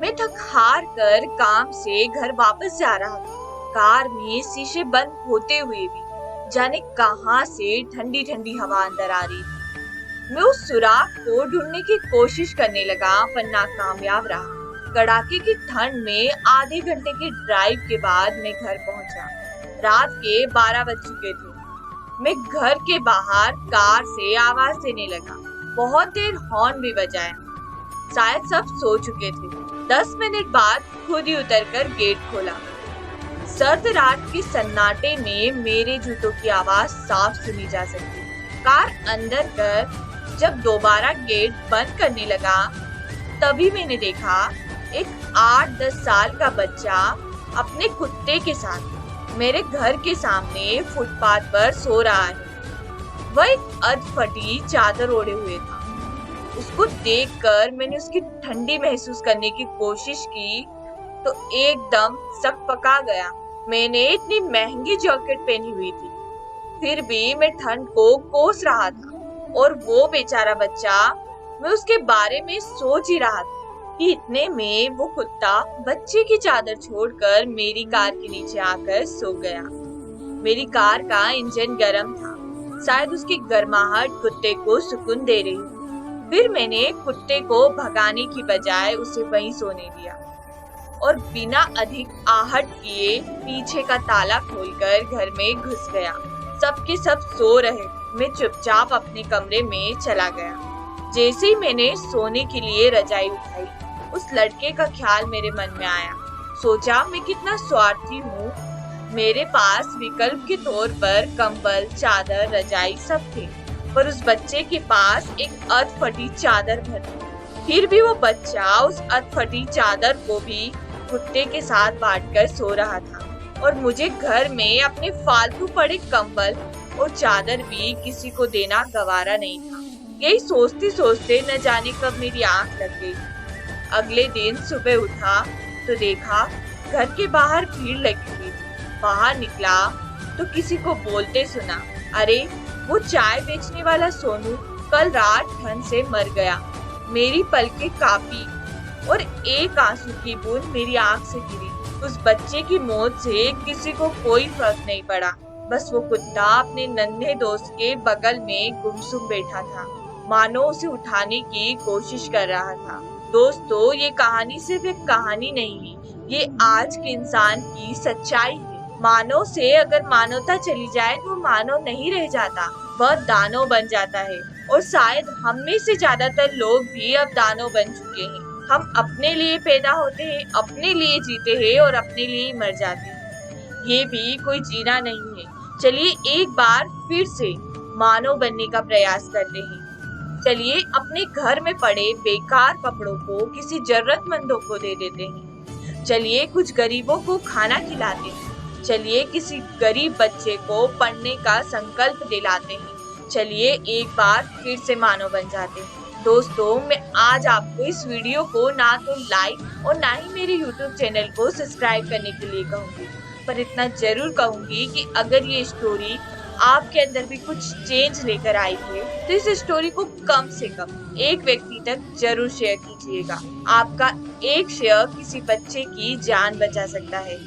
मैं थक हार कर काम से घर वापस जा रहा था। कार में शीशे बंद होते हुए भी जाने कहां से ठंडी ठंडी हवा अंदर आ रही थी। मैं उस सुराग को ढूंढने की कोशिश करने लगा पर नाकामयाब रहा। कड़ाके की ठंड में आधे घंटे की ड्राइव के बाद मैं घर पहुंचा। रात के 12 बज चुके थे। मैं घर के बाहर कार से आवाज देने लगा। बहुत देर हॉर्न भी बजाया। शायद सब सो चुके थे। 10 मिनट बाद खुद ही उतरकर गेट खोला। सर्द रात के सन्नाटे में मेरे जूतों की आवाज साफ सुनी जा सकती। कार अंदर कर जब दोबारा गेट बंद करने लगा तभी मैंने देखा एक 8-10 साल का बच्चा अपने कुत्ते के साथ मेरे घर के सामने फुटपाथ पर सो रहा है। वह एक अधफटी चादर ओढ़े हुए था। उसको देखकर मैंने उसकी ठंडी महसूस करने की कोशिश की तो एकदम सकपका गया। मैंने इतनी महंगी जैकेट पहनी हुई थी, फिर भी मैं ठंड को कोस रहा था और वो बेचारा बच्चा, मैं उसके बारे में सोच ही रहा था कि इतने में वो कुत्ता बच्चे की चादर छोड़कर मेरी कार के नीचे आकर सो गया। मेरी कार का इंजन गर्म था। शायद उसकी गर्माहट कुत्ते को सुकून दे रही थी। फिर मैंने कुत्ते को भगाने की बजाय उसे वहीं सोने दिया और बिना अधिक आहट किए पीछे का ताला खोलकर घर में घुस गया। सबके सब सो रहे। मैं चुपचाप अपने कमरे में चला गया। जैसे ही मैंने सोने के लिए रजाई उठाई उस लड़के का ख्याल मेरे मन में आया। सोचा मैं कितना स्वार्थी हूँ। मेरे पास विकल्प के तौर पर कंबल, चादर, रजाई सब थे, पर उस बच्चे के पास एक अधफटी चादर भर थी। फिर भी वो बच्चा उस अधफटी चादर को भी कुत्ते के साथ बांटकर सो रहा था और मुझे घर में अपने फालतू पड़े कंबल और चादर भी किसी को देना गवारा नहीं था। यही सोचते सोचते न जाने कब मेरी आंख लग गई। अगले दिन सुबह उठा तो देखा घर के बाहर भीड़ लगी हुई थी। बाहर निकला तो किसी को बोलते सुना, अरे वो चाय बेचने वाला सोनू कल रात ठंड से मर गया। मेरी पलकें कांपी और एक आंसू की बूंद मेरी आंख से गिरी। उस बच्चे की मौत से किसी को कोई फर्क नहीं पड़ा। बस वो कुत्ता अपने नन्हे दोस्त के बगल में गुमसुम बैठा था, मानो उसे उठाने की कोशिश कर रहा था। दोस्तों, ये कहानी सिर्फ एक कहानी नहीं है, ये आज के इंसान की सच्चाई है। मानव से अगर मानवता चली जाए तो मानव नहीं रह जाता, वह दानव बन जाता है। और शायद हम में से ज्यादातर लोग भी अब दानव बन चुके हैं। हम अपने लिए पैदा होते हैं, अपने लिए जीते हैं और अपने लिए ही मर जाते हैं। ये भी कोई जीना नहीं है। चलिए एक बार फिर से मानव बनने का प्रयास करते हैं। चलिए अपने घर में पड़े बेकार कपड़ों को किसी जरूरतमंदों को दे देते हैं। चलिए कुछ गरीबों को खाना खिलाते हैं। चलिए किसी गरीब बच्चे को पढ़ने का संकल्प दिलाते हैं। चलिए एक बार फिर से मानव बन जाते हैं। दोस्तों, मैं आज आपको इस वीडियो को ना तो लाइक और ना ही मेरे YouTube चैनल को सब्सक्राइब करने के लिए कहूँगी, पर इतना जरूर कहूँगी कि अगर ये स्टोरी आपके अंदर भी कुछ चेंज लेकर आई है तो इस स्टोरी को कम से कम एक व्यक्ति तक जरूर शेयर कीजिएगा। आपका एक शेयर किसी बच्चे की जान बचा सकता है।